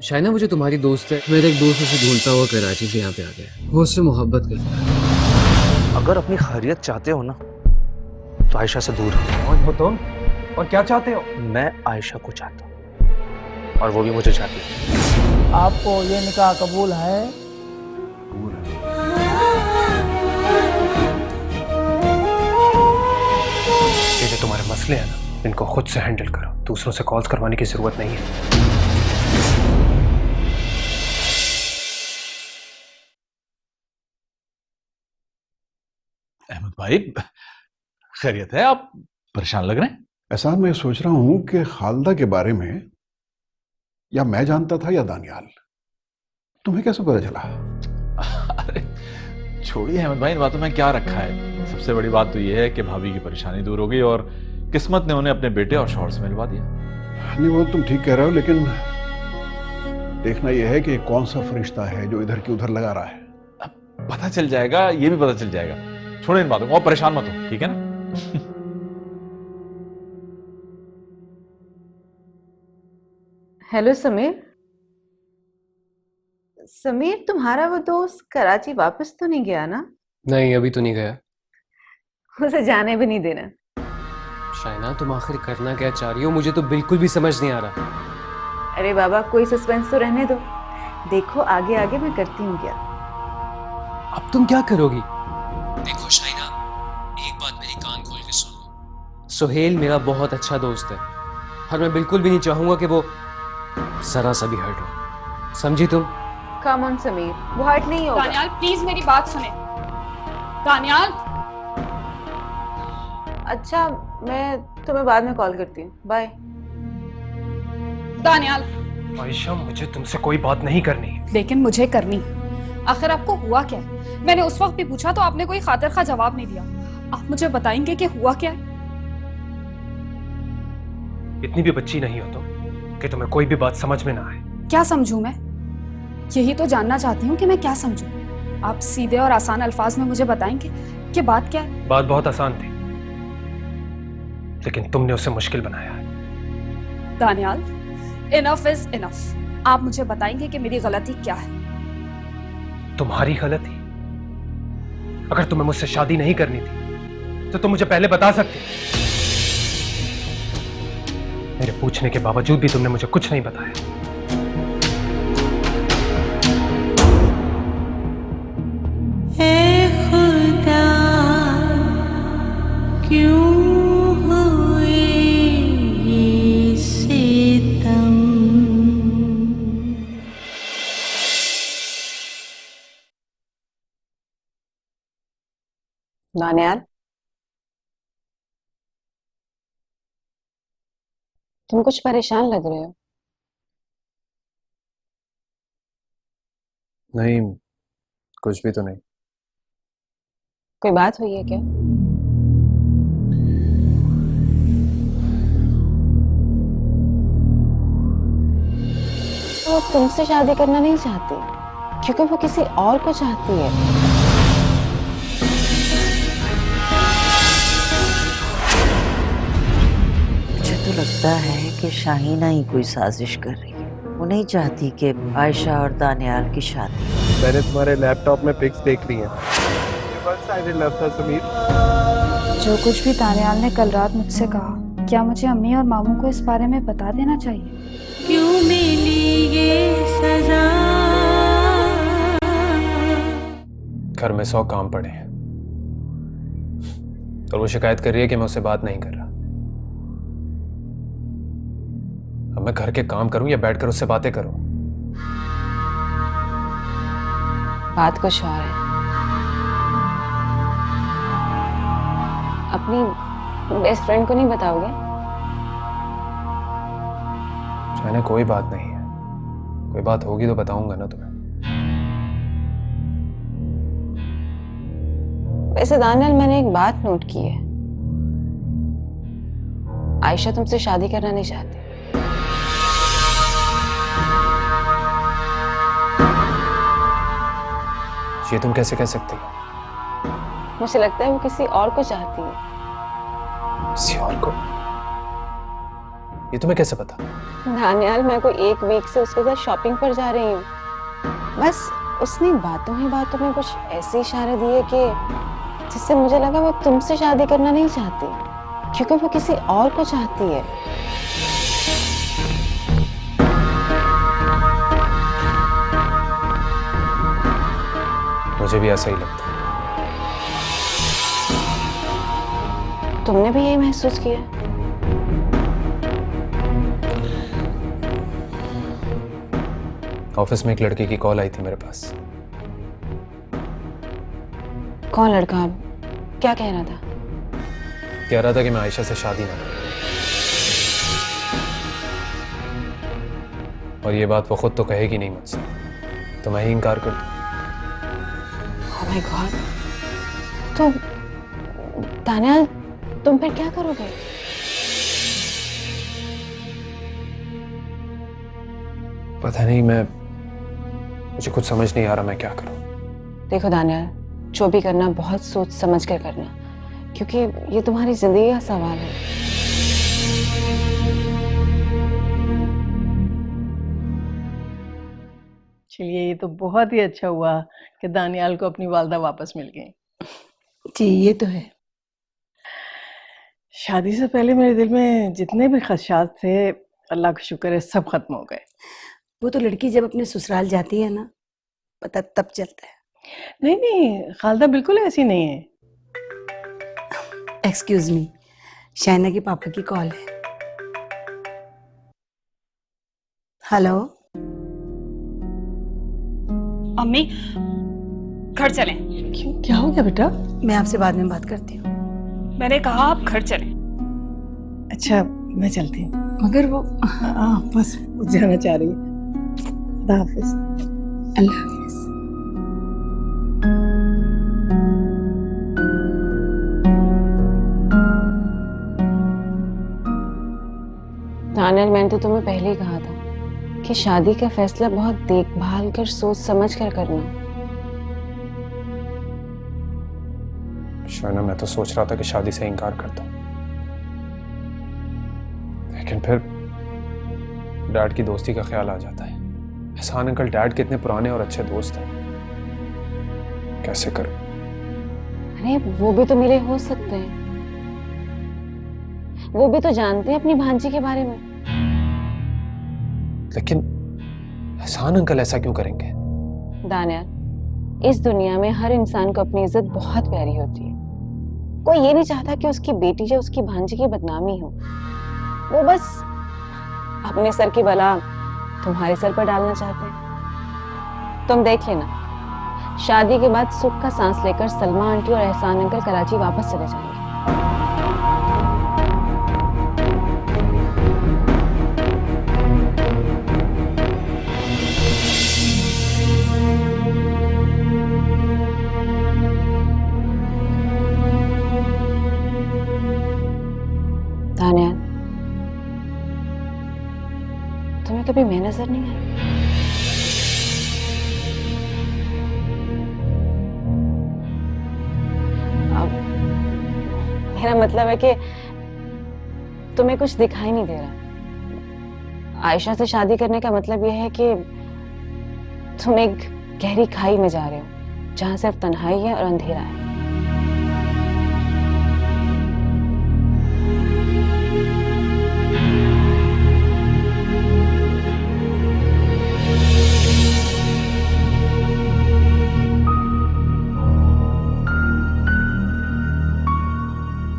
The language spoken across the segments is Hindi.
शायना मुझे तुम्हारी दोस्त है, मेरा एक दोस्त उसे ढूंढता हुआ कराची से यहाँ पे आ गया। वो उससे मोहब्बत करता है। अगर अपनी खैरियत चाहते हो ना तो आयशा से दूर रहो। कौन हो तुम और क्या चाहते हो? मैं आयशा को चाहता हूँ और वो भी मुझे चाहती है। आपको ये निकाह कबूल है? ये जो तुम्हारे मसले हैं ना, इनको खुद से हैंडल करो, दूसरों से कॉल्स करवाने की जरूरत नहीं है। अहमद भाई, खैरियत है? आप परेशान लग रहे हैं। ऐसा मैं सोच रहा हूं कि खालदा के बारे में या मैं जानता था या दानियाल, तुम्हें कैसे पता चला? अरे छोड़िए अहमद भाई, इन बातों में क्या रखा है। सबसे बड़ी बात तो यह है कि भाभी की परेशानी दूर हो गई और किस्मत ने उन्हें अपने बेटे और शौहर से मिलवा दिया। नहीं, वो तुम ठीक कह रहे हो, लेकिन देखना यह है कि कौन सा फरिश्ता है जो इधर की उधर लगा रहा है। अब पता चल जाएगा, ये भी पता चल जाएगा। छोड़ो इन बातों को, आप परेशान मत हो, ठीक है ना? हेलो समीर। समीर, तुम्हारा वो दोस्त कराची वापस तो नहीं गया ना? नहीं, अभी तो नहीं गया। उसे जाने भी नहीं देना। शायना, तुम आखिर करना क्या चाह रही हो? मुझे तो बिल्कुल भी समझ नहीं आ रहा। अरे बाबा, कोई सस्पेंस तो रहने दो। देखो आगे आगे मैं करती हूँ क्या। अब तुम क्या करोगी? देखो शाइना, एक बात मेरी कान खोल के सुन लो। सुहेल मेरा बहुत अच्छा दोस्त है और मैं बिल्कुल भी नहीं चाहूंगा कि वो जरा सा भी हर्ट हो। समझी तुम? कम ऑन समीर, वो हर्ट नहीं होगा। दानियाल प्लीज मेरी बात सुने। दानियाल। अच्छा, मैं तुम्हें बाद में कॉल करती हूँ। बाय। दानियाल। आयशा, मुझे तुमसे कोई बात नहीं करनी। लेकिन मुझे करनी। आखिर आपको हुआ क्या है? मैंने उस वक्त भी पूछा तो आपने कोई खातिर खा जवाब नहीं दिया। आप मुझे बताएंगे कि हुआ क्या है? इतनी भी बच्ची नहीं हो तुम कि तुम्हें कोई भी बात समझ में ना आए। क्या समझूं मैं? यही तो जानना चाहती हूँ कि मैं क्या समझूं। आप सीधे और आसान अल्फाज में मुझे बताएंगे कि बात क्या है? बात बहुत आसान थी, लेकिन तुमने उसे मुश्किल बनाया है। Daniyal, enough is enough. आप मुझे बताएंगे कि मेरी गलती क्या है? तुम्हारी गलती? अगर तुम्हें मुझसे शादी नहीं करनी थी तो तुम मुझे पहले बता सकते। मेरे पूछने के बावजूद भी तुमने मुझे कुछ नहीं बताया। ऐ खुदा, क्यों हुए ये सितम। दानियाल, तुम कुछ परेशान लग रहे हो। नहीं, कुछ भी तो नहीं। कोई बात हुई है क्या? वो तुमसे शादी करना नहीं चाहती क्योंकि वो किसी और को चाहती है। मुझे तो लगता है कि शाहीना ही कोई साजिश कर रही है। वो नहीं चाहती कि आयशा और दानियाल की शादी। मैंने तुम्हारे लैपटॉप में पिक्स देख ली हैं। जो कुछ भी दानियाल ने कल रात मुझसे कहा, क्या मुझे अम्मी और मामू को इस बारे में बता देना चाहिए? क्यों मिली ये सजा। घर में 100 काम पड़े हैं और वो शिकायत कर रही है कि मैं उससे बात नहीं कर रहा। अब मैं घर के काम करूं या बैठकर उससे बातें करूं? बात कुछ और है। अपनी बेस्ट फ्रेंड को नहीं बताओगे? मैंने कोई बात नहीं है। कोई बात होगी तो बताऊंगा ना तुम्हें। वैसे दानियाल, मैंने एक बात नोट की है। आयशा तुमसे शादी करना नहीं चाहती। ये तुम कैसे कह सकती हो? मुझे लगता है वो किसी और को चाहती है। किसी और को? ये तुम्हें कैसे पता? दानियाल, मैं कोई एक वीक से उसके साथ शॉपिंग पर जा रही हूँ। बस उसने बातों ही बातों में कुछ ऐसे इशारे दिए कि जिससे मुझे लगा वो तुमसे शादी करना नहीं चाहती, क्योंकि वो किसी और को चाहती है। मुझे भी ऐसा ही लगता है। तुमने भी यही महसूस किया? ऑफिस में एक लड़के की कॉल आई थी मेरे पास। कौन लड़का? क्या कह रहा था? कह रहा था कि मैं आयशा से शादी ना करूं। और ये बात वो खुद तो कहेगी नहीं मुझसे, तो मैं ही इनकार कर दूं। Oh my God. तो दानियाल, तुम फिर क्या करोगे? पता नहीं, मुझे कुछ समझ नहीं आ रहा मैं क्या करूं। देखो दानियाल, जो भी करना बहुत सोच समझ कर करना, क्योंकि ये तुम्हारी जिंदगी का सवाल है। चलिए, ये तो बहुत ही अच्छा हुआ कि दानियाल को अपनी वालदा वापस मिल गई। जी ये तो है। शादी से पहले मेरे दिल में जितने भी खदशात थे, अल्लाह का शुक्र है सब खत्म हो गए। वो तो लड़की जब अपने ससुराल जाती है ना, पता तब चलता है। नहीं नहीं, खालदा बिल्कुल ऐसी नहीं है। एक्सक्यूज मी, शाइना के पापा की कॉल है। हेलो। अम्मी, घर चलें। क्यों, क्या हो गया बेटा? मैं आपसे बाद में बात करती हूँ। मैंने कहा आप घर चलें। अच्छा, मैं चलती हूँ। मगर वो बस जाना चाह रही है। खुदा हाफिज। अल्लाह हाफिज। दानियाल, मैंने तो तुम्हें पहले ही कहा था कि शादी का फैसला बहुत देखभाल कर सोच समझ कर करना। शाइना, मैं तो सोच रहा था कि शादी से इनकार कर दूं, लेकिन फिर डैड की दोस्ती का ख्याल आ जाता है। एहसान अंकल डैड के इतने पुराने और अच्छे दोस्त हैं, कैसे करूं? अरे वो भी तो मेरे हो सकते हैं, वो भी तो जानते हैं अपनी भांजी के बारे में। लेकिन एहसान अंकल ऐसा क्यों करेंगे? दानियाल, इस दुनिया में हर इंसान को अपनी इज्जत बहुत प्यारी होती है। कोई ये नहीं चाहता कि उसकी बेटी या उसकी भांजी की बदनामी हो। वो बस अपने सर की बला तुम्हारे सर पर डालना चाहते हैं। तुम देख लेना, शादी के बाद सुख का सांस लेकर सलमा आंटी और एहसान अंकल कराची वापस चले जाएंगे। दानियाल, तुम्हें कभी मैं नजर नहीं आई? अब मेरा मतलब है कि तुम्हें कुछ दिखाई नहीं दे रहा। आयशा से शादी करने का मतलब यह है कि तुम एक गहरी खाई में जा रहे हो, जहां सिर्फ तन्हाई है और अंधेरा है।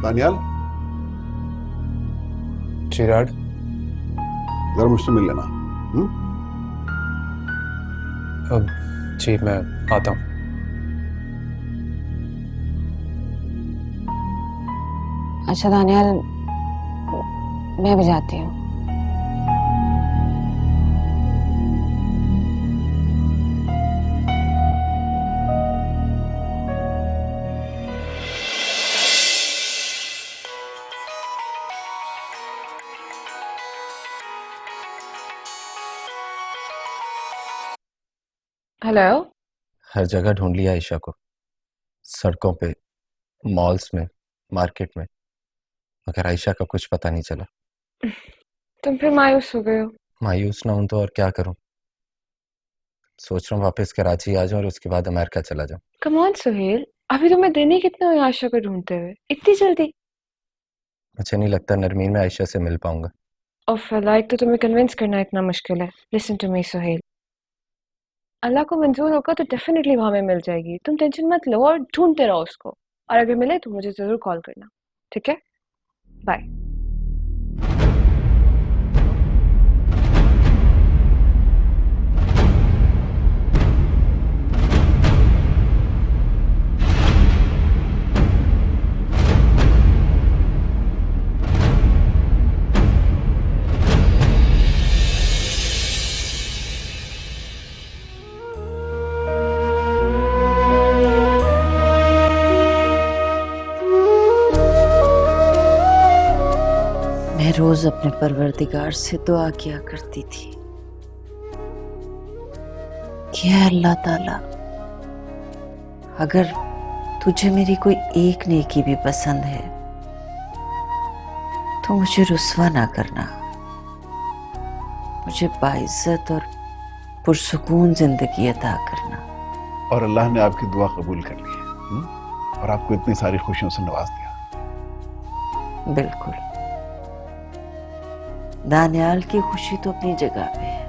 दानियाल, जी डैड। जरा मुझसे मिल लेना। अब जी मैं आता हूँ। अच्छा दानियाल, मैं भी जाती हूँ। हेलो। हर जगह ढूंढ लिया आयशा को, सड़कों पे, मॉल्स में, मार्केट में, मगर आयशा का कुछ पता नहीं चला। तुम फिर मायूस हो गए हो? मायूस ना हूं तो और क्या करूं। सोच रहा हूँ वापस कराची आ जाऊं और उसके बाद अमेरिका चला जाऊं। कम ऑन सुहेल, अभी तुम्हें दिन ही कितने हुए आयशा को ढूंढते हुए, इतनी जल्दी? मुझे नहीं लगता नरमीन में आयशा से मिल पाऊंगा। और लाइक तो तुम्हें कन्विंस करना इतना मुश्किल है। लिसन टू मी सुहेल, अल्लाह को मंजूर होगा तो डेफिनेटली वहां में मिल जाएगी। तुम टेंशन मत लो और ढूंढते रहो उसको, और अगर मिले तो मुझे जरूर कॉल करना, ठीक है? बाय। मैं रोज अपने परवरदिगार से दुआ किया करती थी कि है अल्लाह ताला, अगर तुझे मेरी कोई एक नेकी भी पसंद है तो मुझे रुस्वा ना करना, मुझे बाइज्जत और पुरसुकून जिंदगी अता करना। और अल्लाह ने आपकी दुआ कबूल कर ली है, और आपको इतनी सारी खुशियों से नवाज दिया। बिल्कुल, दानियाल की खुशी तो अपनी जगह पे है,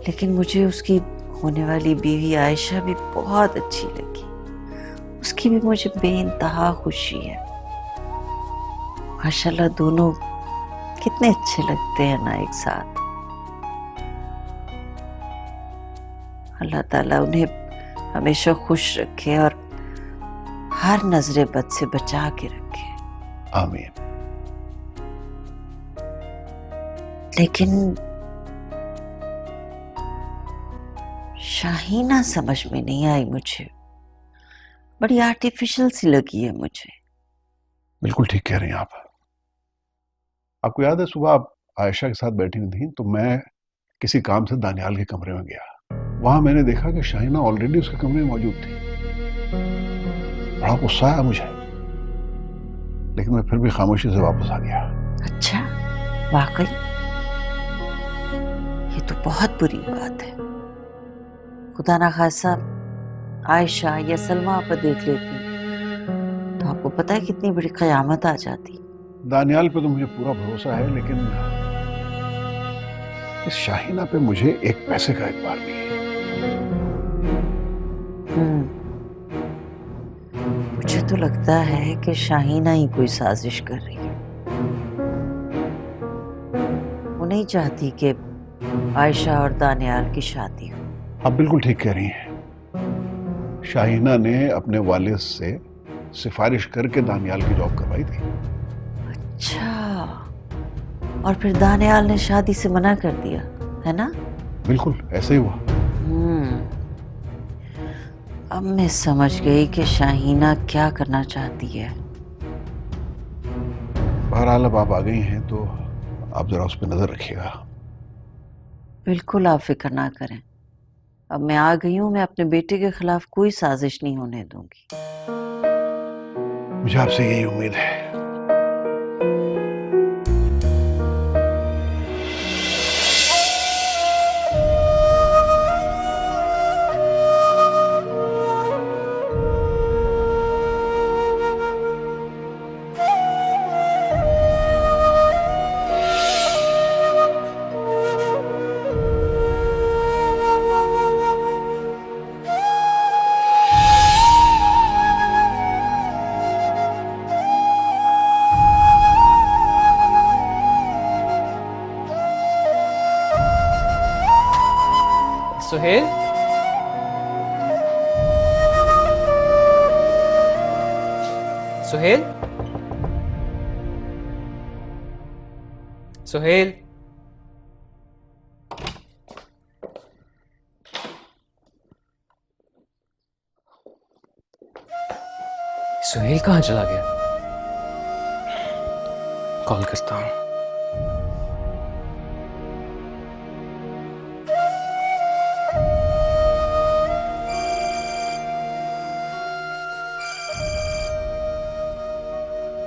लेकिन मुझे उसकी होने वाली बीवी आयशा भी बहुत अच्छी लगी। उसकी भी मुझे बेइंतहा खुशी है। माशाल्लाह दोनों कितने अच्छे लगते हैं ना एक साथ। अल्लाह ताला उन्हें हमेशा खुश रखे और हर नजरे बद से बचा के रखे। आमीन। लेकिन शाहीना समझ में नहीं आई मुझे, बड़ी आर्टिफिशियल सी लगी है मुझे। बिल्कुल ठीक कह रही हैं आप। आपको याद है सुबह आप आयशा के साथ बैठी हुई थी तो मैं किसी काम से दानियाल के कमरे में गया। वहां मैंने देखा कि शाहीना ऑलरेडी उसके कमरे में मौजूद थी। बड़ा गुस्सा आया मुझे, लेकिन मैं फिर भी खामोशी से वापस आ गया। अच्छा, वाकई ये तो बहुत बुरी बात है। खुदा ना खासा आयशा या सलमा पर देख लेती तो आपको पता है कितनी बड़ी कयामत आ जाती। दानियाल पे तो मुझे पूरा भरोसा है, लेकिन इस शाहीना पे मुझे एक पैसे का एतबार नहीं है। मुझे तो लगता है कि शाहीना ही कोई साजिश कर रही है। वो नहीं चाहती कि आयशा और दानियाल की शादी हो। आप बिल्कुल ठीक कह रही हैं। शाहीना ने अपने वालिद से सिफारिश करके दानियाल की जॉब करवाई थी। अच्छा, और फिर दानियाल ने शादी से मना कर दिया, है ना? बिल्कुल ऐसे ही हुआ। अब मैं समझ गई कि शाहीना क्या करना चाहती है। बहरहाल अब आप आ गई हैं तो आप जरा उस पर नजर रखिएगा। बिल्कुल, आप फिक्र ना करें। अब मैं आ गई हूं, मैं अपने बेटे के खिलाफ कोई साजिश नहीं होने दूंगी। मुझे आपसे यही उम्मीद है। सुहेल, सुहेल, सुहेल, सुहेल कहाँ चला गया? कॉल करता हूँ।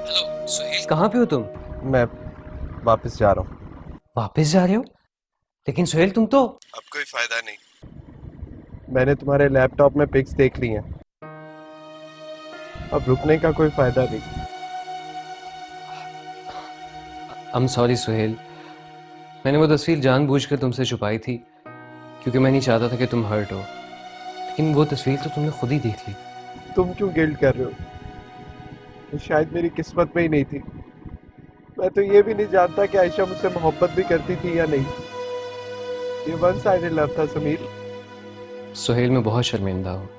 हेलो सुहेल, कहाँ पे हो तुम? मैं वापस जा रहा हूँ। वापस जा रहे हो? लेकिन सुहेल तुम तो... अब कोई फायदा नहीं। मैंने तुम्हारे लैपटॉप में पिक्स देख ली हैं। अब रुकने का कोई फायदा नहीं। आई एम सॉरी सुहेल, मैंने वो तस्वीर जानबूझकर तुमसे छुपाई थी क्योंकि मैं नहीं चाहता था कि तुम हर्ट हो, लेकिन वो तस्वीर तो तुमने खुद ही देख ली। तुम क्यों गिल्ट कर रहे हो? तो शायद मेरी किस्मत में ही नहीं थी। मैं तो ये भी नहीं जानता कि आयशा मुझसे मोहब्बत भी करती थी या नहीं। ये वन साइडेड लव था समीर। सुहेल, मैं बहुत शर्मिंदा हूँ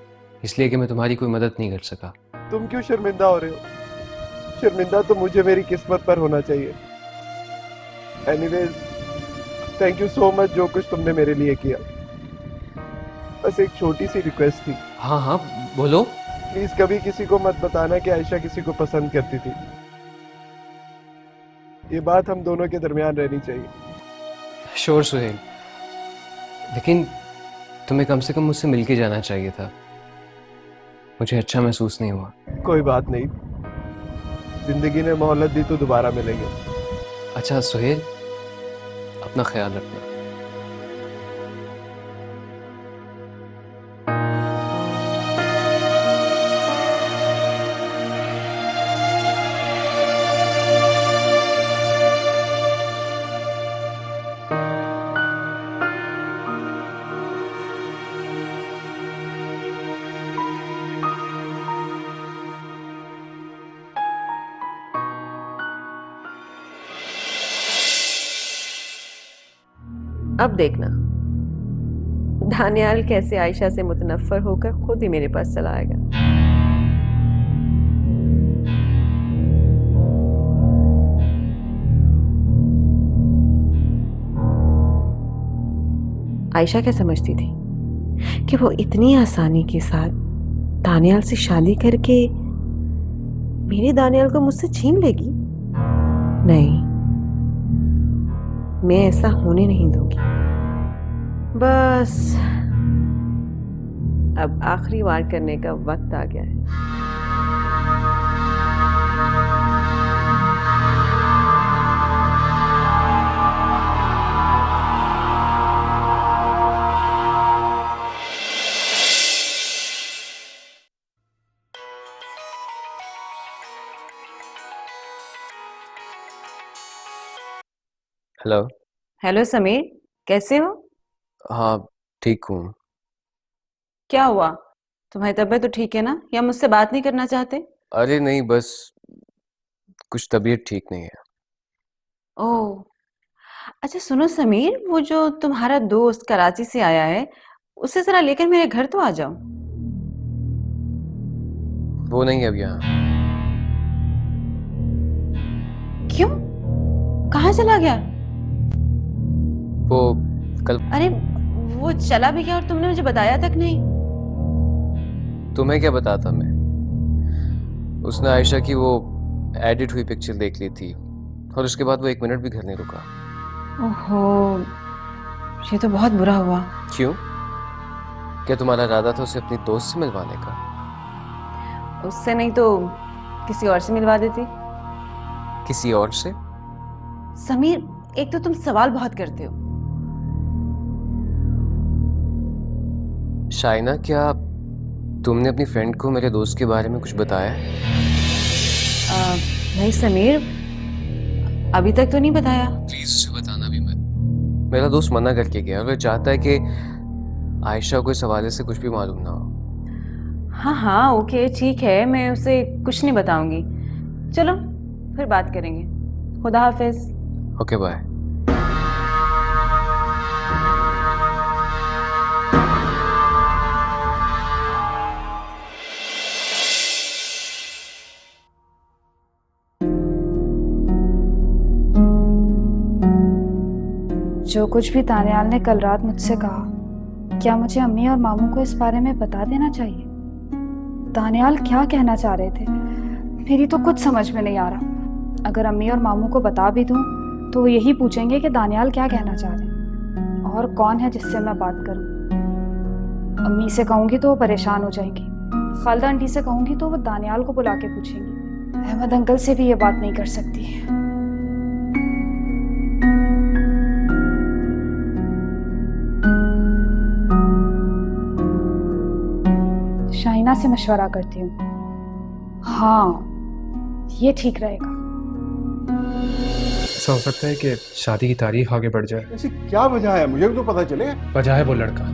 इसलिए कि मैं तुम्हारी कोई मदद नहीं कर सका। तुम क्यों शर्मिंदा हो रहे हो? शर्मिंदा तो मुझे मेरी किस्मत पर होना चाहिए। Anyways, thank you so much जो कुछ तुमने मेरे लिए किया। बस एक छोटी सी रिक्वेस्ट थी। हाँ हाँ बोलो। प्लीज कभी किसी को मत बताना कि आयशा किसी को पसंद करती थी। ये बात हम दोनों के दरमियान रहनी चाहिए। श्योर सुहेल, लेकिन तुम्हें कम से कम मुझसे मिलके जाना चाहिए था। मुझे अच्छा महसूस नहीं हुआ। कोई बात नहीं, जिंदगी ने मोहलत दी तो दोबारा मिलेंगे। अच्छा सुहेल, अपना ख्याल रखना। अब देखना दानियाल कैसे आयशा से मुतनफ्फर होकर खुद ही मेरे पास चला आएगा। आयशा क्या समझती थी कि वो इतनी आसानी के साथ दानियाल से शादी करके मेरे दानियाल को मुझसे छीन लेगी? नहीं, मैं ऐसा होने नहीं दूंगी। बस अब आखिरी वार करने का वक्त आ गया है। हेलो। हेलो समीर, कैसे हो? हाँ ठीक हूँ। क्या हुआ? तुम्हारी तबीयत तो ठीक है ना, या मुझसे बात नहीं करना चाहते? अरे नहीं, बस कुछ तबीयत ठीक नहीं है। ओह, अच्छा सुनो समीर, वो जो तुम्हारा दोस्त कराची से आया है उसे जरा लेकर मेरे घर तो आ जाओ। वो नहीं अब यहाँ। क्यों? कहाँ चला गया? वो कल... अरे वो चला भी गया और तुमने मुझे बताया तक नहीं। तुम्हें क्या बताता मैं? उसने आयशा की वो एडिट हुई पिक्चर देख ली थी और उसके बाद वो 1 मिनट भी घर नहीं रुका। ओहो, ये तो बहुत बुरा हुआ। क्यों? क्या तुम्हारा इरादा था उसे अपनी दोस्त से मिलवाने का? उससे नहीं तो किसी और से मिलवा देती। किसी और से? समीर, एक तो तुम सवाल बहुत करते हो। शाइना, क्या तुमने अपनी फ्रेंड को मेरे दोस्त के बारे में कुछ बताया? नहीं समीर, अभी तक तो नहीं बताया। प्लीज उसे बताना भी मत। मेरा दोस्त मना करके गया, अगर चाहता है कि आयशा को इस हवाले से कुछ भी मालूम ना हो। हाँ हाँ ओके ठीक है, मैं उसे कुछ नहीं बताऊंगी। चलो फिर बात करेंगे। खुदा हाफिज। Okay bye. जो कुछ भी दानियाल ने कल रात मुझसे कहा, क्या मुझे अम्मी और मामू को इस बारे में बता देना चाहिए? दानियाल क्या कहना चाह रहे थे, मेरी तो कुछ समझ में नहीं आ रहा। अगर अम्मी और मामू को बता भी दूं तो वो यही पूछेंगे कि दानियाल क्या कहना चाह रहे हैं और कौन है जिससे मैं बात करूं। अम्मी से कहूंगी तो वो परेशान हो जाएंगी, खालदा आंटी से कहूंगी तो वो दानियाल को बुला के पूछेंगी। अहमद अंकल से भी ये बात नहीं कर सकती। से मशवरा करती हूँ। हाँ, ये ठीक रहेगा। ऐसा हो सकता है कि शादी की तारीख आगे बढ़ जाए। ऐसी क्या वजह है, मुझे भी तो पता चले। वजह है वो लड़का।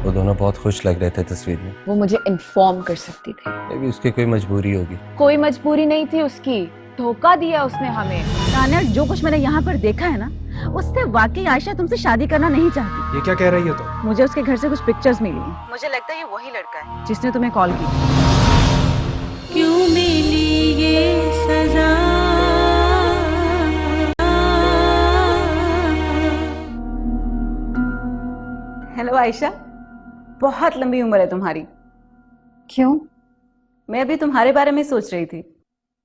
वो दोनों बहुत खुश लग रहे थे तस्वीर में। वो मुझे इन्फॉर्म कर सकती थी। मे भी उसकी कोई मजबूरी होगी। कोई मजबूरी नहीं थी उसकी, धोखा दिया उसने हमें। तानिया, जो कुछ मैंने यहाँ पर देखा है ना, उससे वाकई आयशा तुमसे शादी करना नहीं चाहती। ये क्या कह रही हो तुम? मुझे उसके घर से कुछ पिक्चर्स मिली हैं। मुझे लगता है ये वही लड़का है जिसने तुम्हें कॉल की। क्यों मिली ये सजा? हेलो आयशा, बहुत लंबी उम्र है तुम्हारी। क्यों? मैं अभी तुम्हारे बारे में सोच रही थी।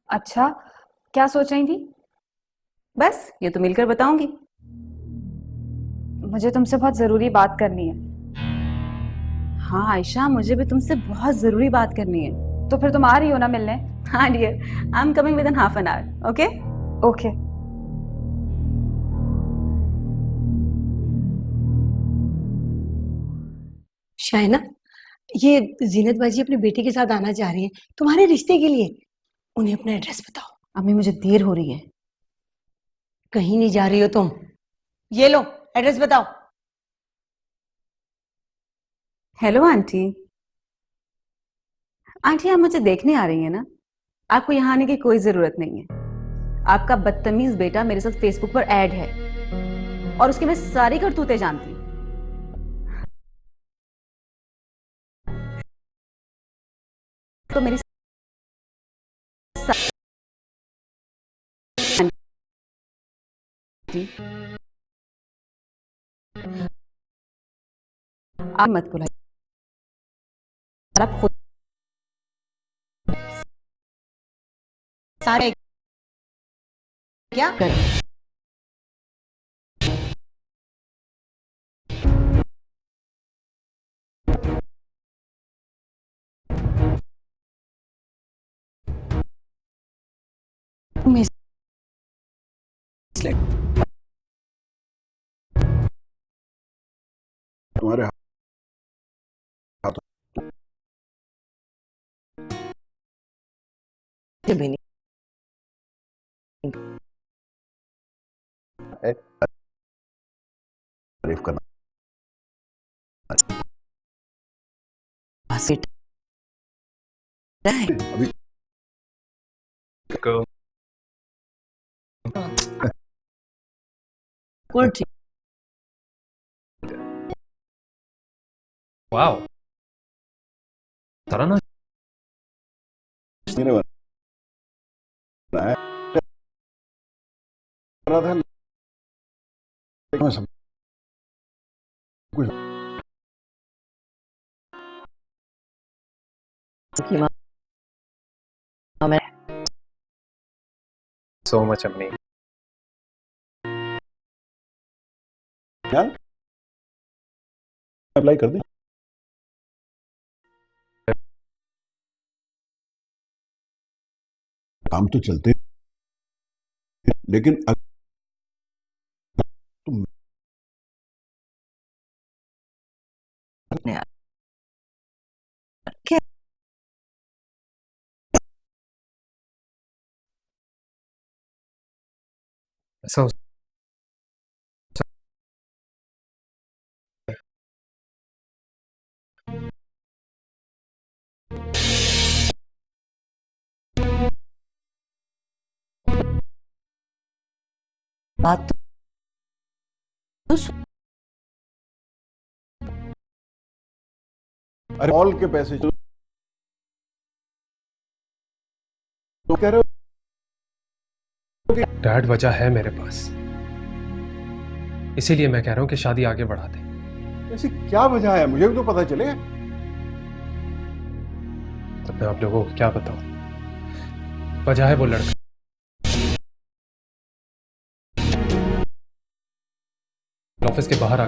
अच्छा, क्या सोच रही थी? बस ये तो मिलकर बताऊंगी। मुझे तुमसे बहुत जरूरी बात करनी है। हाँ आयशा, मुझे भी तुमसे बहुत जरूरी बात करनी है। तो फिर तुम आ रही हो ना मिलने? हाँ dear, I am coming within half an hour. Okay okay. Shaina, ये जीनत बाजी अपनी बेटी के साथ आना चाह रही है तुम्हारे रिश्ते के लिए। उन्हें अपना एड्रेस बताओ। अम्मी, मुझे देर हो रही है। कहीं नहीं जा रही हो तुम? ये लो, एड्रेस बताओ। Hello aunty. आंटी, आप मुझे देखने आ रही हैं ना? आपको यहाँ आने की कोई जरूरत नहीं है। आपका बदतमीज बेटा मेरे साथ फेसबुक पर ऐड है और उसकी मैं सारी करतूतें जानती हूँ। तो मेरी आप मत बुलाइए। आप खुद सारे क्या कर तुम्हारे हाथों भी नहीं है तारीफ करना। अभी कुछ वाओ, सारा ना मैंने बनाया रहा था, लेकिन मैं सब कुछ सो मच अम्मी। यार अप्लाई कर दी। काम तो चलते हैं, लेकिन तुम ऐसा हो बात तो अरे ऑल के पैसे तो कह रहे हो कि डैड, वजह है मेरे पास, इसीलिए मैं कह रहा हूँ कि शादी आगे बढ़ा दे। ऐसी क्या वजह है, मुझे भी तो पता चले। तब मैं आप लोगों को क्या बताऊं? वजह है वो लड़का। ऑफिस के बाहर आ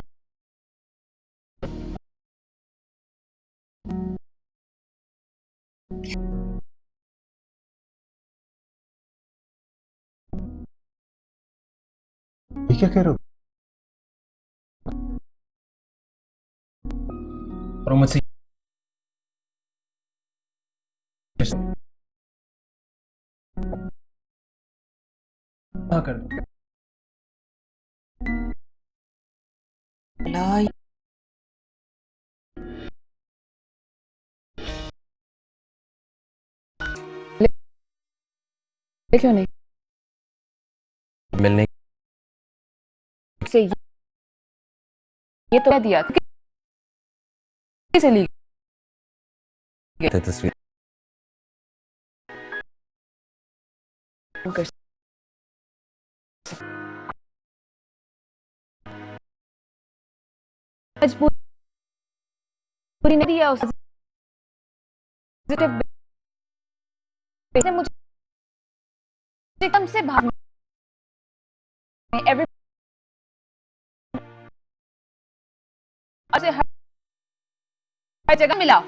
ये क्या कह रहे हो? और वो मुझसे हाँ कर दो। क्यों नहीं मिलने से ये तो दिया था किसे ली थे तस्वीर कर पूरी नहीं दिया उस मुझे एकदम से भाग एवरी हर जगह मिला।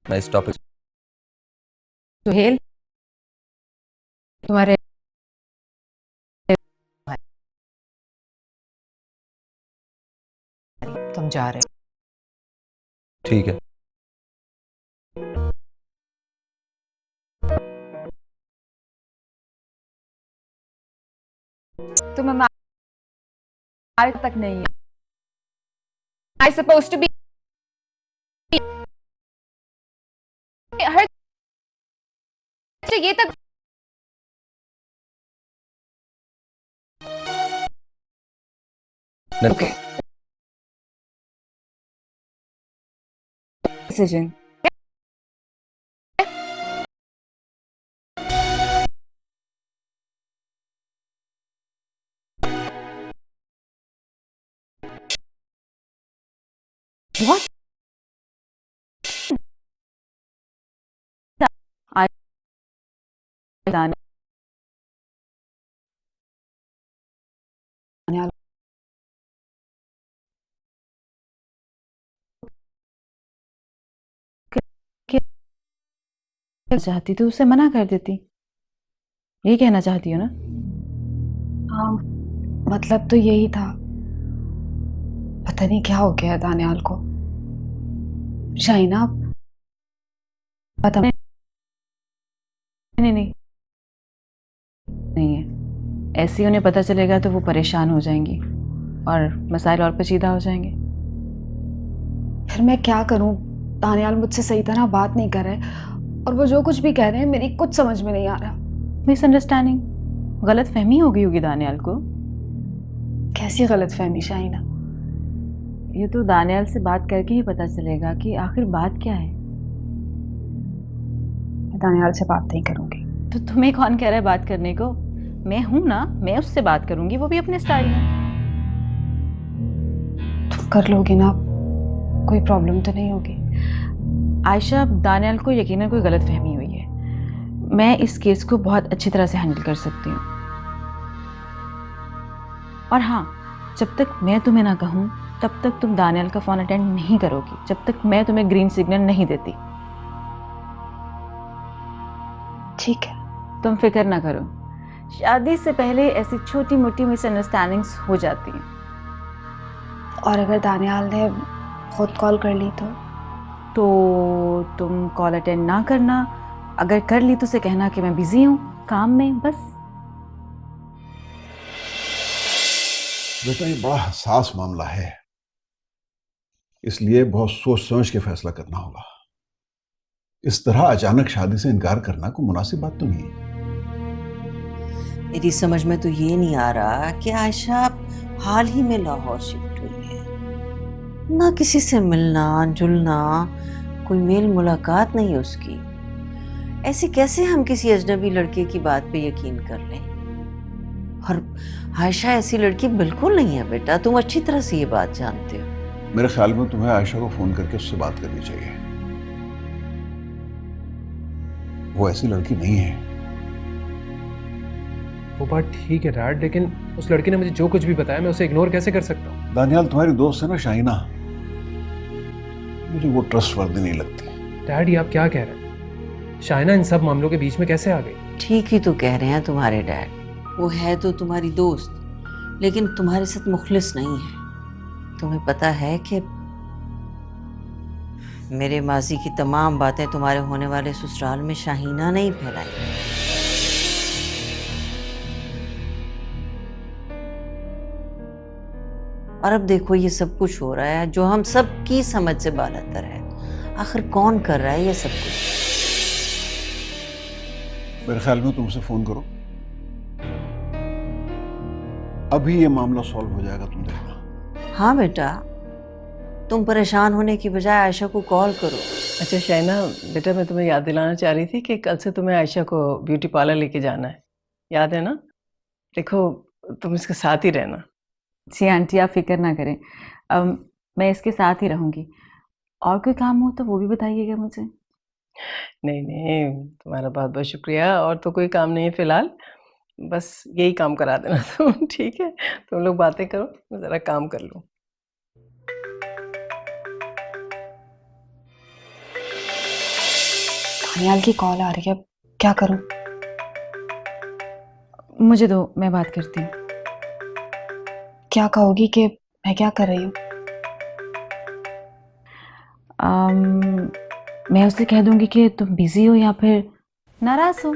मैं इस टॉपिक सुहेल, तुम्हारे तुम जा रहे हो। ठीक है। तुम्हें आज तक नहीं है। I supposed to be हर ये तक ओके डिसीजन What? चाहती तो उसे मना कर देती, यही कहना चाहती हो ना? हाँ, मतलब तो यही था। पता नहीं क्या हो गया है दानियाल को। शाइना पता नहीं नहीं नहीं है, ऐसे ही उन्हें पता चलेगा तो वो परेशान हो जाएंगी और मसाइल और पेचीदा हो जाएंगे। फिर मैं क्या करूं? दानियाल मुझसे सही तरह बात नहीं कर रहे और वो जो कुछ भी कह रहे हैं मेरी कुछ समझ में नहीं आ रहा। मिसअंडरस्टैंडिंग, गलत फहमी हो गई होगी दानियाल को। कैसी गलत फहमी शाइना? ये तो दानियाल से बात करके ही पता चलेगा कि आखिर बात क्या है। मैं दानियाल से बात नहीं करूंगी। तो तुम्हें कौन कह रहा है बात करने को? मैं हूं ना, मैं उससे बात करूंगी, वो भी अपने स्टाइल में। तुम कर लोगी ना? कोई प्रॉब्लम तो नहीं होगी? आयशा, दानियाल को यकीनन कोई गलत फहमी हुई है। मैं इस केस को बहुत अच्छी तरह से हैंडल कर सकती हूँ। और हाँ, जब तक मैं तुम्हें ना कहूँ तब तक तुम दानियाल का फोन अटेंड नहीं करोगी, जब तक मैं तुम्हें ग्रीन सिग्नल नहीं देती। ठीक है, तुम फिक्र ना करो, शादी से पहले ऐसी छोटी मोटी मिसअंडरस्टैंडिंग्स हो जाती हैं। और अगर दानियाल ने खुद कॉल कर ली तो तुम कॉल अटेंड ना करना। अगर कर ली तो उसे कहना कि मैं बिजी हूँ काम में, बस। बेटा, ये बड़ा हसास मामला है, इसलिए बहुत सोच समझ के फैसला करना होगा। इस तरह अचानक शादी से इनकार करना कोई मुनासिब बात तो नहीं है। मेरी समझ में तो ये नहीं आ रहा कि आयशा हाल ही में लाहौर शिफ्ट हुई है, ना किसी से मिलना जुलना, कोई मेल मुलाकात नहीं उसकी। ऐसे कैसे हम किसी अजनबी लड़के की बात पे यकीन कर लें? और आयशा ऐसी लड़की बिल्कुल नहीं है बेटा, तुम अच्छी तरह से ये बात जानते हो। मेरे ख्याल में तुम्हें आयशा को फोन करके उससे बात करनी चाहिए। वो ऐसी लड़की नहीं है। वो बात ठीक है डैड, लेकिन उस लड़की ने मुझे जो कुछ भी बताया मैं उसे इग्नोर कैसे कर सकता हूँ? दानियाल तुम्हारी दोस्त है ना शाइना, मुझे वो ट्रस्टवर्दी नहीं लगती। डैड, ये आप क्या कह रहे हैं? शाइना इन सब मामलों के बीच में कैसे आ गई? ठीक ही तो कह रहे हैं तुम्हारे डैड, वो है तो तुम्हारी दोस्त, लेकिन तुम्हारे साथ मुखलिस नहीं है। तुम्हें पता है कि मेरे माजी की तमाम बातें तुम्हारे होने वाले ससुराल में शाहीना नहीं फैलाई। और अब देखो ये सब कुछ हो रहा है जो हम सब की समझ से बाहर है। आखिर कौन कर रहा है ये सब कुछ? मेरे ख्याल में तुमसे फोन करो, अभी ये मामला सॉल्व हो जाएगा, तुम देखना। हाँ बेटा, तुम परेशान होने की बजाय आयशा को कॉल करो। अच्छा शाइना बेटा, मैं तुम्हें याद दिलाना चाह रही थी कि कल से तुम्हें आयशा को ब्यूटी पार्लर लेके जाना है, याद है ना? देखो तुम इसके साथ ही रहना। जी आंटी, आप फिक्र ना करें, मैं इसके साथ ही रहूंगी। और कोई काम हो तो वो भी बताइएगा मुझे। नहीं नहीं, तुम्हारा बहुत बहुत शुक्रिया। और तो कोई काम नहीं है फिलहाल, बस यही काम करा देना तुम। ठीक है, तुम लोग बातें करो, मैं ज़रा काम कर लूँ। दानियाल की कॉल आ रही है, क्या करूं? मुझे दो, मैं बात करती हूँ। क्या कहोगी कि मैं क्या कर रही हूँ? मैं उससे कह दूंगी कि तुम बिजी हो या फिर नाराज हो।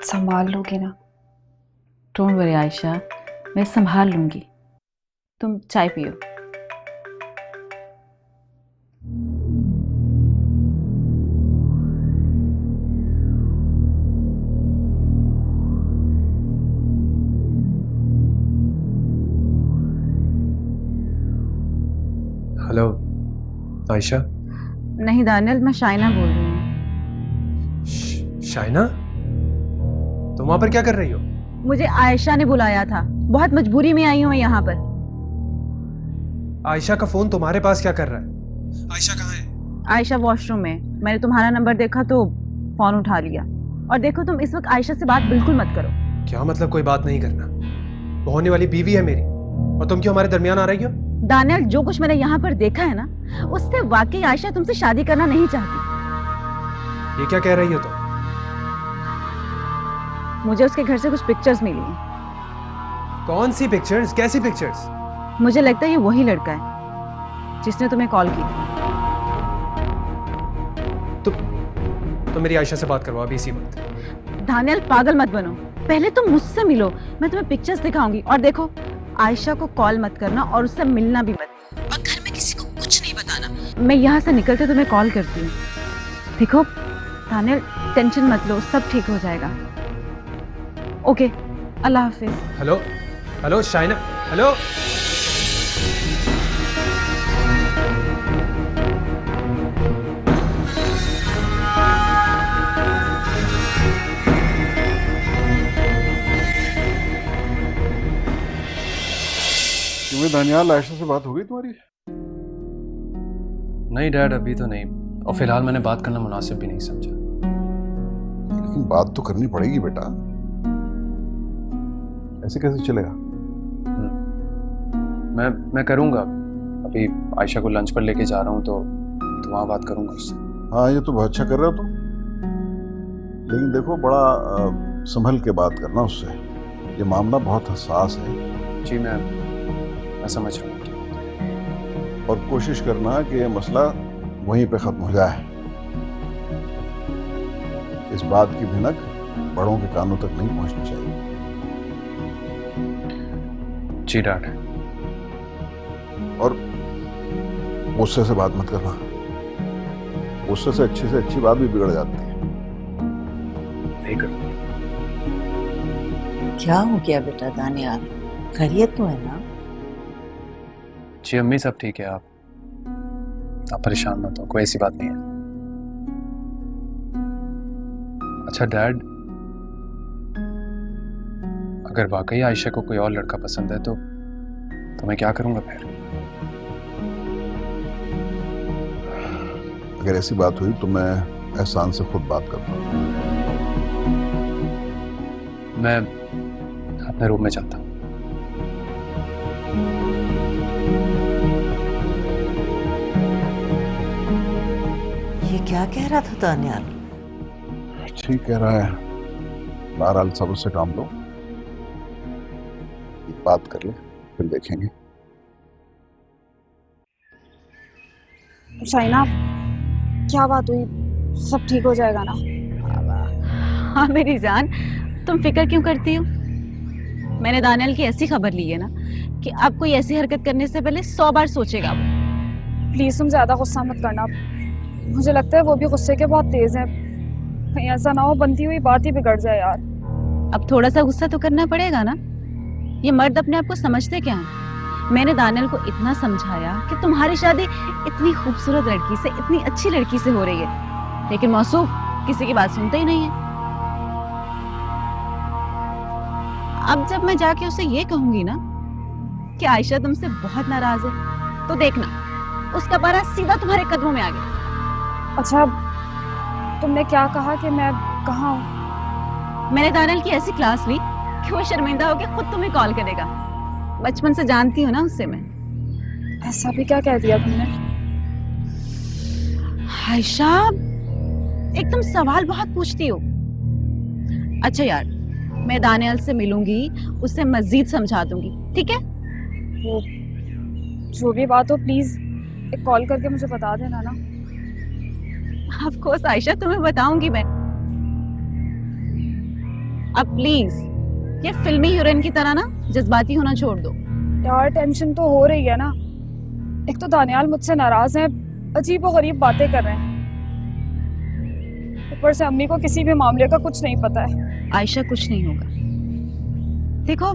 संभाल लोगे ना? डोंट वरी आयशा, मैं संभाल लूंगी। तुम चाय पियो। हेलो आयशा। नहीं दानियल, मैं शाइना बोल रही हूँ। शाइना, तुम वहां पर क्या कर रही हो? मुझे आयशा ने बुलाया था, बहुत मजबूरी में आई हूँ मैं यहाँ पर। आयशा का फोन तुम्हारे पास क्या कर रहा है? आयशा कहाँ है? आयशा वॉशरूम में। मैंने तुम्हारा नंबर देखा तो फोन उठा लिया। और देखो तुम इस वक्त आयशा से बात बिल्कुल मत करो। क्या मतलब कोई बात नहीं करना? वो होने वाली बीवी है मेरी, और तुम क्यों हमारे दरमियान आ रही हो? दानियल, जो कुछ मैंने यहाँ पर देखा है ना, उससे वाकई आयशा तुमसे शादी करना नहीं चाहती। ये क्या कह रही हो तुम? मुझे उसके घर से कुछ पिक्चर्स मिली हैं। कौन सी पिक्चर्स? कैसी पिक्चर्स? मुझे लगता है ये वही लड़का है जिसने तुम्हें कॉल की। तो मेरी आयशा से बात करवाओ अभी इसी वक्त। दानियल पागल मत बनो, पहले तुम मुझसे मिलो, मैं तुम्हें पिक्चर्स दिखाऊंगी। और देखो, आयशा को कॉल मत करना और उससे मिलना भी मत, और घर में किसी को कुछ नहीं बताना। मैं यहाँ से निकलते तुम्हें कॉल करती हूँ। देखो दानियल, टेंशन मत लो, सब ठीक हो जाएगा। ओके, अल्लाह हाफिज। Hello hello Shaina, hello. तुम्हें दानियाल, आयशा से बात हो गई तुम्हारी? नहीं डैड, अभी तो नहीं, और फिलहाल मैंने बात करना मुनासिब भी नहीं समझा। लेकिन बात तो करनी पड़ेगी बेटा, ऐसे कैसे चलेगा? मैं करूंगा। अभी आयशा को लंच पर लेके जा रहा हूँ, तो वहां बात करूंगा उससे। हाँ, ये तो बहुत अच्छा कर रहे हो तुम, लेकिन देखो बड़ा संभल के बात करना उससे, ये मामला बहुत हसास है। जी मैं समझ रहा हूँ। और कोशिश करना कि ये मसला वहीं पे खत्म हो जाए। इस बात की भिनक बड़ों के कानों तक नहीं पहुंचनी चाहिए। जी डैड। और गुस्से से बात मत करना, गुस्से से अच्छी बात भी बिगड़ जाती है। नहीं करूँगा। क्या हो गया बेटा दानियाल, खैरियत तो है ना? जी अम्मी, सब ठीक है। आप परेशान मत हो, कोई ऐसी बात नहीं है। अच्छा डैड, अगर वाकई आयशा को कोई और लड़का पसंद है तो मैं क्या करूंगा फिर? अगर ऐसी बात हुई तो मैं एहसान से खुद बात करूंगा। मैं अपने रूम में जाता हूँ। ये क्या कह रहा था दानियाल? ठीक कह रहा है, बहरहाल सब उससे काम लो, बात कर ले, फिर देखेंगे। शाइना, क्या बात हुई? सब ठीक हो जाएगा ना? हाँ मेरी जान, तुम फिक्र क्यों करती हो? मैंने दानियाल की ऐसी खबर ली है ना कि आप कोई ऐसी हरकत करने से पहले 100 बार सोचेगा वो। प्लीज तुम ज्यादा गुस्सा मत करना। मुझे लगता है वो भी गुस्से के बहुत तेज है। कहीं ऐसा ना हो बनती हुई बात ही बिगड़ जाए यार। अब थोड़ा सा गुस्सा तो करना पड़ेगा ना। ये मर्द अपने आप को समझते क्या हैं? मैंने दानियाल को इतना समझाया कि तुम्हारी शादी इतनी खूबसूरत लड़की से, इतनी अच्छी लड़की से हो रही है, लेकिन मौसूफ किसी की बात सुनता ही नहीं है। अब जब मैं जाके उसे ये कहूंगी ना कि आयशा तुमसे बहुत नाराज है, तो देखना उसका पारा सीधा तुम्हारे कदमों में आ गया। अच्छा तुमने क्या कहा कि मैं कहाँ हूँ? मैंने दानियाल की ऐसी क्लास ली कि वो शर्मिंदा होकर खुद तुम्हें कॉल करेगा। बचपन से जानती हूँ ना उससे मैं। ऐसा भी क्या कह दिया तुमने? आयशा एक तुम सवाल बहुत पूछती हो। अच्छा यार, मैं दानियाल से मिलूंगी, उससे मजीद समझा दूंगी, ठीक है? वो जो भी बात हो प्लीज एक कॉल करके मुझे बता देना ना। ऑफ कोर्स आयशा, तुम्हें बताऊंगी मैं। अब प्लीज ये फिल्मी हीरोइन की तरह ना जज्बाती होना छोड़ दो। यार टेंशन तो हो रही है ना। एक तो दानियाल मुझसे नाराज है, अजीब व गरीब बातें कर रहे हैं, ऊपर से अम्मी को किसी भी मामले का कुछ नहीं पता है। आयशा कुछ नहीं होगा। देखो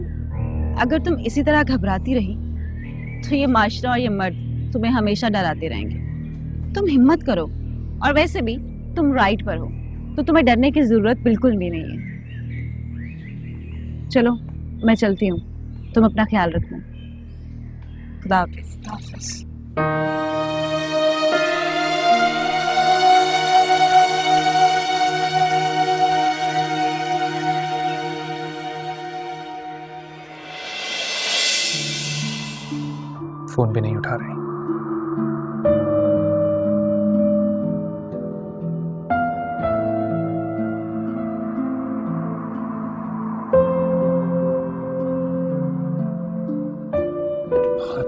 अगर तुम इसी तरह घबराती रही तो ये माशरा और ये मर्द तुम्हें हमेशा डराते रहेंगे। तुम हिम्मत करो, और वैसे भी तुम राइट पर हो, तो तुम्हें डरने की जरूरत बिल्कुल भी नहीं है। चलो मैं चलती हूँ, तुम अपना ख्याल रखना। खुदा हाफिज़। फोन भी नहीं उठा रही।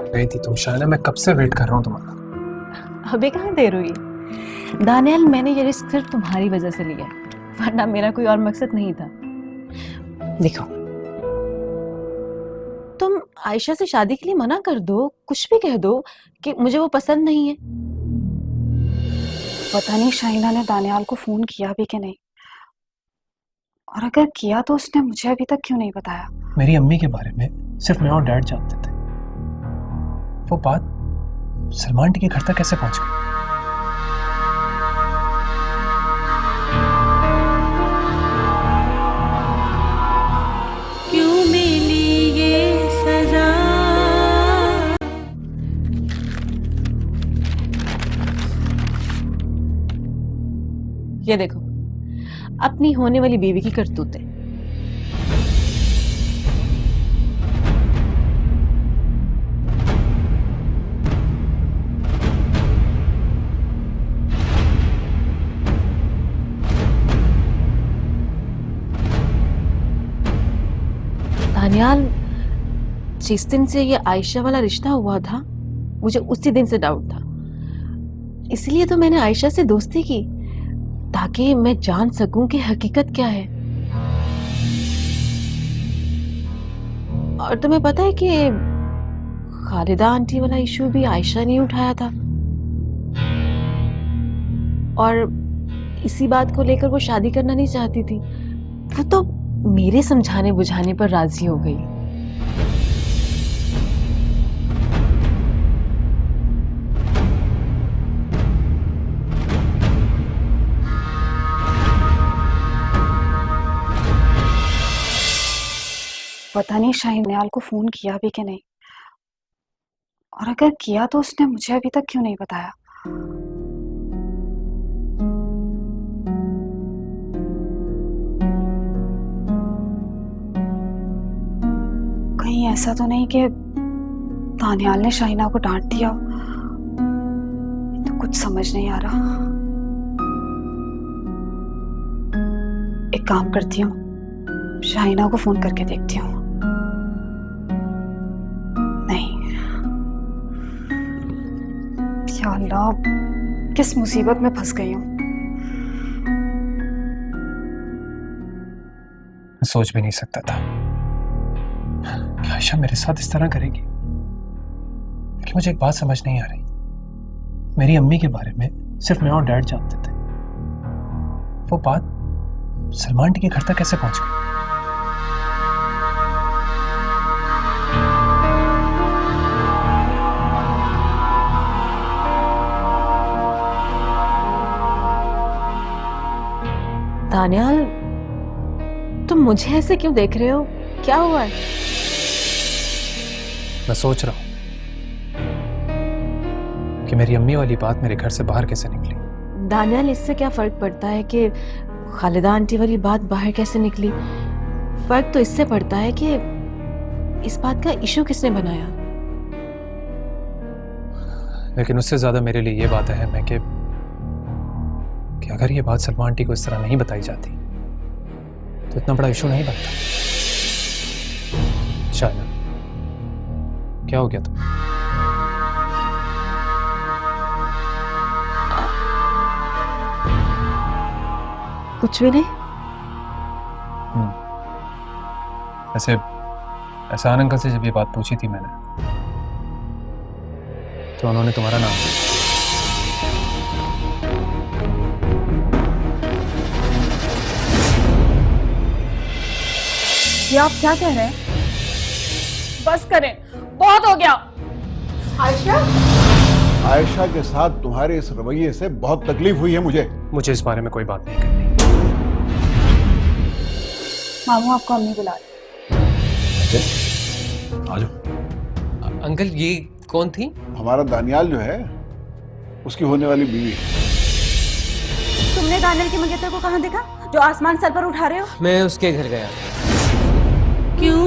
गई थी तुम शायना, मैं कब से वेट कर रहा हूँ तुम्हारा। अभी कहाँ देर हुई? दानियाल, मैंने ये रिस्क सिर्फ तुम्हारी वजह से लिया, वरना मेरा कोई और मकसद नहीं था। देखो तुम आयशा से शादी के लिए मना कर दो, कुछ भी कह दो कि मुझे वो पसंद नहीं है। पता नहीं शाइना ने दानियाल को फोन किया भी कि नहीं, और अगर किया तो उसने मुझे अभी तक क्यों नहीं बताया? मेरी अम्मी के बारे में सिर्फ मैं और डैड जानते थे। वो बात सलमान टी के घर तक कैसे पहुंच गई? क्यों मिली ये सजा? ये देखो अपनी होने वाली बीवी की करतूतें। दानियाल, जिस दिन से ये आयशा वाला रिश्ता हुआ था, मुझे उसी दिन से डाउट था। इसलिए तो मैंने आयशा से दोस्ती की, ताकि मैं जान सकूं कि हकीकत क्या है। और तुम्हें पता है कि खालिदा आंटी वाला इशू भी आयशा ने उठाया था, और इसी बात को लेकर वो शादी करना नहीं चाहती थी। वो तो मेरे समझाने बुझाने पर राजी हो गई। पता नहीं शाइन दानियाल को फोन किया भी कि नहीं, और अगर किया तो उसने मुझे अभी तक क्यों नहीं बताया? कहीं ऐसा तो नहीं कि दानियाल ने शाइना को डांट दिया? तो कुछ समझ नहीं आ रहा। एक काम करती हूँ, शाइना को फोन करके देखती हूँ। नहीं, या अल्लाह, किस मुसीबत में फंस गई हूँ। सोच भी नहीं सकता था कि आयशा मेरे साथ इस तरह करेगी। लेकिन मुझे एक बात समझ नहीं आ रही, मेरी अम्मी के बारे में सिर्फ मैं और डैड जानते थे, वो बात सलमान आंटी के घर तक कैसे पहुंच गई? दानियाल, तुम मुझे ऐसे क्यों देख रहे हो? क्या हुआ है? मैं सोच रहा हूं कि मेरी अम्मी वाली बात मेरे घर से बाहर कैसे निकली। दानियाल, इससे क्या फर्क पड़ता है कि खालिदा आंटी वाली बात बाहर कैसे निकली? फर्क तो इससे पड़ता है कि इस बात का इशू किसने बनाया। लेकिन उससे ज्यादा मेरे लिए ये बात अहम है कि अगर ये बात सलमान आंटी को इस तरह नहीं बताई जाती तो इतना बड़ा इशू नहीं बनता। शायना, क्या हो गया तुम? कुछ भी नहीं। ऐसे एहसान अंकल से जब ये बात पूछी थी मैंने, तो उन्होंने तुम्हारा नाम लिया। ये आप क्या कह रहे हैं? बस करें, बहुत हो गया। आयशा, आयशा के साथ तुम्हारे इस रवैये से बहुत तकलीफ हुई है मुझे इस बारे में कोई बात नहीं करनी। मामू आपको अम्मी बुला रही। आ जाओ। अंकल, ये कौन थी? हमारा दानियाल जो है, उसकी होने वाली बीवी। तुमने दानियाल के मंगेतर को कहाँ देखा जो आसमान सर पर उठा रहे हो? मैं उसके घर गया। क्यों